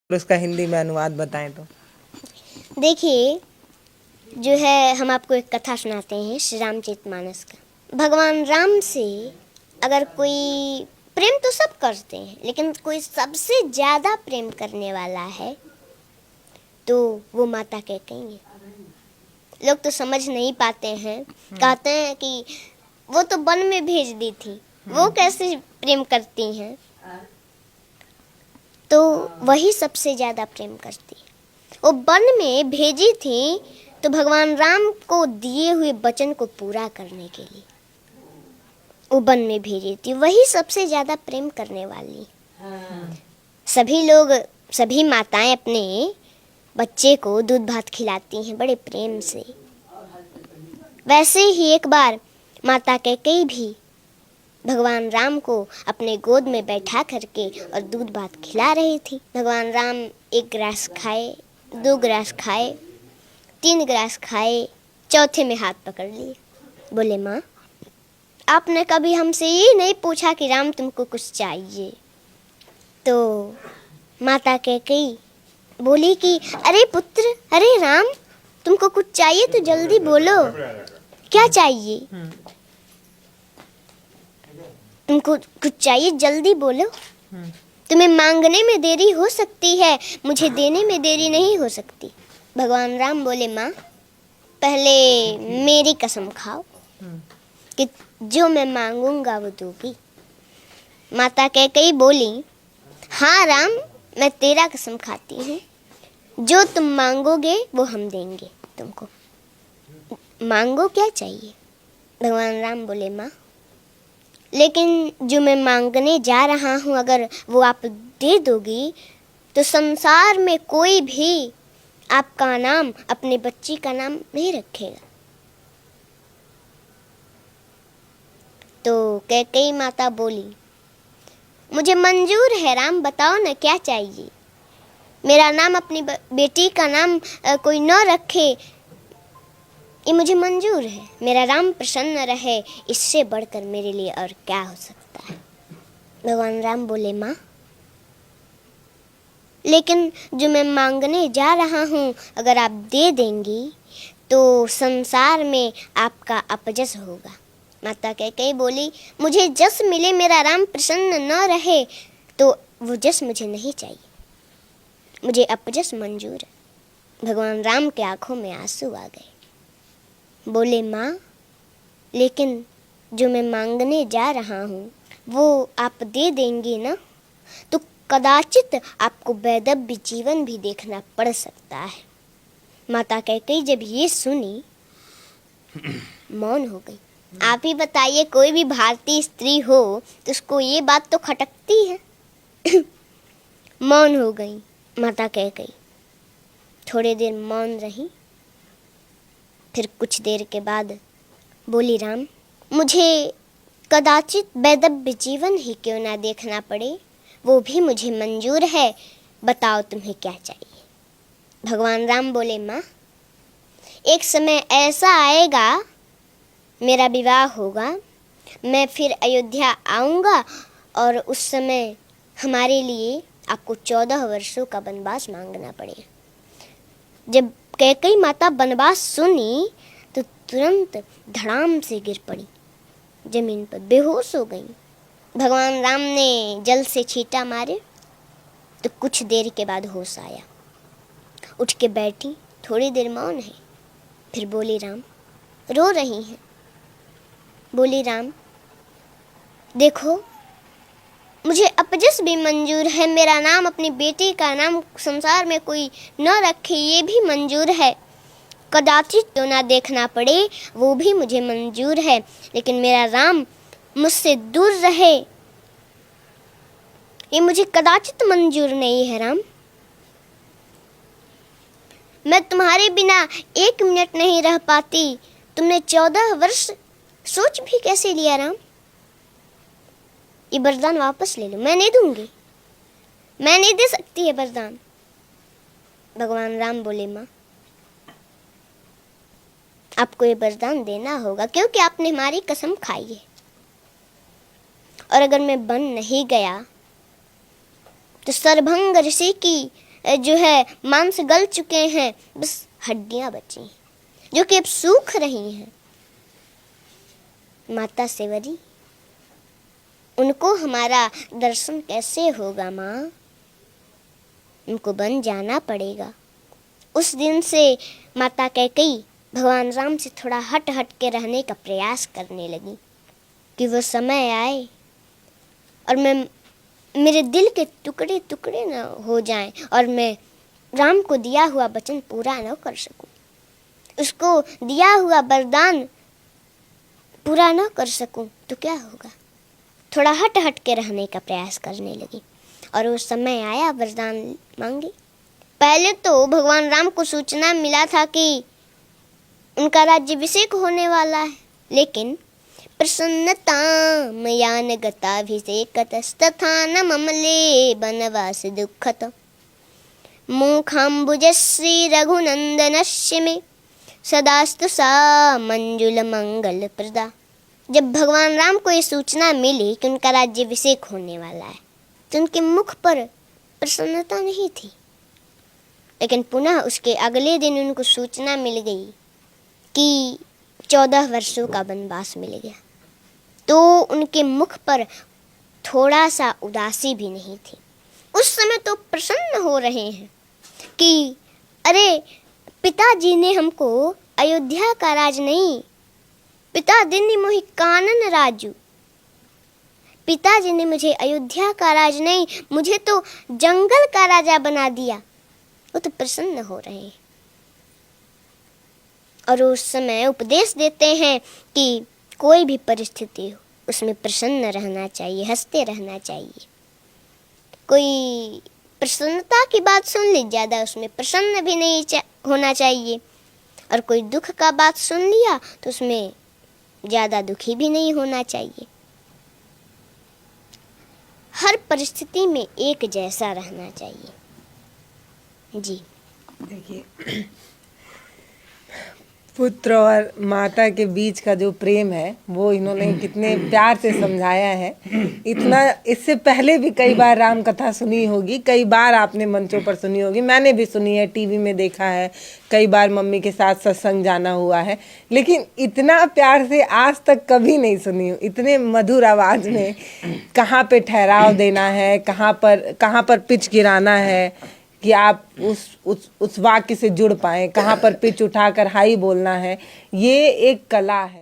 उसका हिंदी में अनुवाद बताएं तो। देखिए, जो है हम आपको एक कथा सुनाते हैं श्री रामचरितमानस का। भगवान राम से अगर कोई प्रेम तो सब करते हैं, लेकिन कोई सबसे ज़्यादा प्रेम करने वाला है तो वो माता कैकेयी है। लोग तो समझ नहीं पाते हैं, कहते हैं कि वो तो वन में भेज दी थी, वो कैसे प्रेम करती हैं। तो वही सबसे ज़्यादा प्रेम करती है। वो वन में भेजी थी तो भगवान राम को दिए हुए वचन को पूरा करने के लिए वो वन में भेजी थी। वही सबसे ज़्यादा प्रेम करने वाली। सभी लोग, सभी माताएं अपने बच्चे को दूध भात खिलाती हैं बड़े प्रेम से। वैसे ही एक बार माता कैकेयी भी भगवान राम को अपने गोद में बैठा करके और दूध भात खिला रही थी। भगवान राम एक गिलास खाए, 2 गिलास खाए, 3 गिलास खाए, चौथे में हाथ पकड़ लिए। बोले, माँ, आपने कभी हमसे ये नहीं पूछा कि राम तुमको कुछ चाहिए। तो माता कैकेयी बोली कि अरे पुत्र, अरे राम, तुमको कुछ चाहिए तो जल्दी बोलो, क्या चाहिए? तुमको कुछ चाहिए, जल्दी बोलो। तुम्हें मांगने में देरी हो सकती है, मुझे देने में देरी नहीं हो सकती। भगवान राम बोले, माँ, पहले मेरी कसम खाओ कि जो मैं मांगूंगा वो दोगी। माता कैकेयी बोली, हाँ राम, मैं तेरा कसम खाती हूँ, जो तुम मांगोगे वो हम देंगे तुमको। मांगो, क्या चाहिए? भगवान राम बोले, माँ, लेकिन जो मैं मांगने जा रहा हूँ अगर वो आप दे दोगी तो संसार में कोई भी आपका नाम, अपने बच्ची का नाम नहीं रखेगा। तो कैकेयी माता बोली, मुझे मंजूर है राम, बताओ ना क्या चाहिए। मेरा नाम, अपनी बेटी का नाम कोई न रखे, ये मुझे मंजूर है। मेरा राम प्रसन्न रहे, इससे बढ़कर मेरे लिए और क्या हो सकता है। भगवान राम बोले, माँ, लेकिन जो मैं मांगने जा रहा हूँ अगर आप दे देंगी तो संसार में आपका अपजस होगा। माता कैकेयी बोली, मुझे जस मिले, मेरा राम प्रसन्न न रहे तो वो जस मुझे नहीं चाहिए, मुझे अपजस मंजूर है। भगवान राम के आंखों में आंसू आ गए। बोले, माँ, लेकिन जो मैं मांगने जा रहा हूँ वो आप दे देंगी ना तो कदाचित आपको वैधव्य जीवन भी देखना पड़ सकता है। माता कैकेयी जब ये सुनी मौन हो गई। आप ही बताइए, कोई भी भारतीय स्त्री हो तो उसको ये बात तो खटकती है। मौन हो गई माता कैकेयी। थोड़ी देर मौन रही, फिर कुछ देर के बाद बोली, राम, मुझे कदाचित वैधव्य जीवन ही क्यों ना देखना पड़े, वो भी मुझे मंजूर है। बताओ तुम्हें क्या चाहिए। भगवान राम बोले, माँ, एक समय ऐसा आएगा, मेरा विवाह होगा, मैं फिर अयोध्या आऊँगा और उस समय हमारे लिए आपको 14 वर्षों का वनवास मांगना पड़ेगा। जब कैकेयी माता वनवास सुनी तो तुरंत धड़ाम से गिर पड़ी, जमीन पर बेहोश हो गई। भगवान राम ने जल से छींटा मारे तो कुछ देर के बाद होश आया। उठ के बैठी, थोड़ी देर मौन है, फिर बोली, राम, रो रही हैं। बोली, राम, देखो, मुझे अपजस भी मंजूर है, मेरा नाम, अपनी बेटी का नाम संसार में कोई न रखे ये भी मंजूर है, कदाचित तो ना देखना पड़े वो भी मुझे मंजूर है, लेकिन मेरा राम मुझसे दूर रहे ये मुझे कदाचित मंजूर नहीं है। राम, मैं तुम्हारे बिना 1 मिनट नहीं रह पाती। तुमने 14 वर्ष सोच भी कैसे लिया राम? ये वरदान वापस ले लो, मैं नहीं दूंगी, मैं नहीं दे सकती है वरदान। भगवान राम बोले, माँ, आपको ये वरदान देना होगा क्योंकि आपने हमारी कसम खाई है, और अगर मैं बन नहीं गया तो सरभंग ऋषि की जो है मांस गल चुके हैं, बस हड्डियां बची हैं जो कि अब सूख रही हैं। माता सेवरी, उनको हमारा दर्शन कैसे होगा माँ? उनको बन जाना पड़ेगा। उस दिन से माता कैकेयी भगवान राम से थोड़ा हट हट के रहने का प्रयास करने लगी कि वो समय आए और मेरे दिल के टुकड़े टुकड़े न हो जाएं और मैं राम को दिया हुआ वचन पूरा न कर सकूं, उसको दिया हुआ वरदान पूरा न कर सकूं तो क्या होगा। थोड़ा हट हट के रहने का प्रयास करने लगी और वो समय आया, वरदान मांगी। पहले तो भगवान राम को सूचना मिला था कि उनका राज्याभिषेक होने वाला है, लेकिन प्रसन्नता मयान गताभिषेकतस्तथा न ममले वनवास दुःखत मुखाम्बुजश्री रघुनंदनस्य मे सदास्तु सा मंजुल मंगल प्रदा। जब भगवान राम को ये सूचना मिली कि उनका राज्याभिषेक होने वाला है तो उनके मुख पर प्रसन्नता नहीं थी, लेकिन पुनः उसके अगले दिन उनको सूचना मिल गई कि 14 वर्षों का वनवास मिल गया, तो उनके मुख पर थोड़ा सा उदासी भी नहीं थी। उस समय तो प्रसन्न हो रहे हैं कि अरे पिताजी ने हमको अयोध्या का राज नहीं, पिता दिनी मोहि कानन राजू, पिताजी ने मुझे अयोध्या का राज नहीं, मुझे तो जंगल का राजा बना दिया। वो तो प्रसन्न हो रहे हैं और उस समय उपदेश देते हैं कि कोई भी परिस्थिति हो उसमें प्रसन्न रहना चाहिए, हंसते रहना चाहिए। कोई प्रसन्नता की बात सुन ली, ज़्यादा उसमें प्रसन्न भी नहीं होना चाहिए, और कोई दुख का बात सुन लिया तो उसमें ज़्यादा दुखी भी नहीं होना चाहिए। हर परिस्थिति में एक जैसा रहना चाहिए। जी देखिए, पुत्र और माता के बीच का जो प्रेम है वो इन्होंने कितने प्यार से समझाया है। इतना इससे पहले भी कई बार राम कथा सुनी होगी, कई बार आपने मंचों पर सुनी होगी, मैंने भी सुनी है, टीवी में देखा है, कई बार मम्मी के साथ सत्संग जाना हुआ है, लेकिन इतना प्यार से आज तक कभी नहीं सुनी। इतने मधुर आवाज में कहाँ पे ठहराव देना है, कहाँ पर पिच गिराना है कि आप उस वाक्य से जुड़ पाएं, कहाँ पर पिच उठाकर हाई बोलना है, ये एक कला है।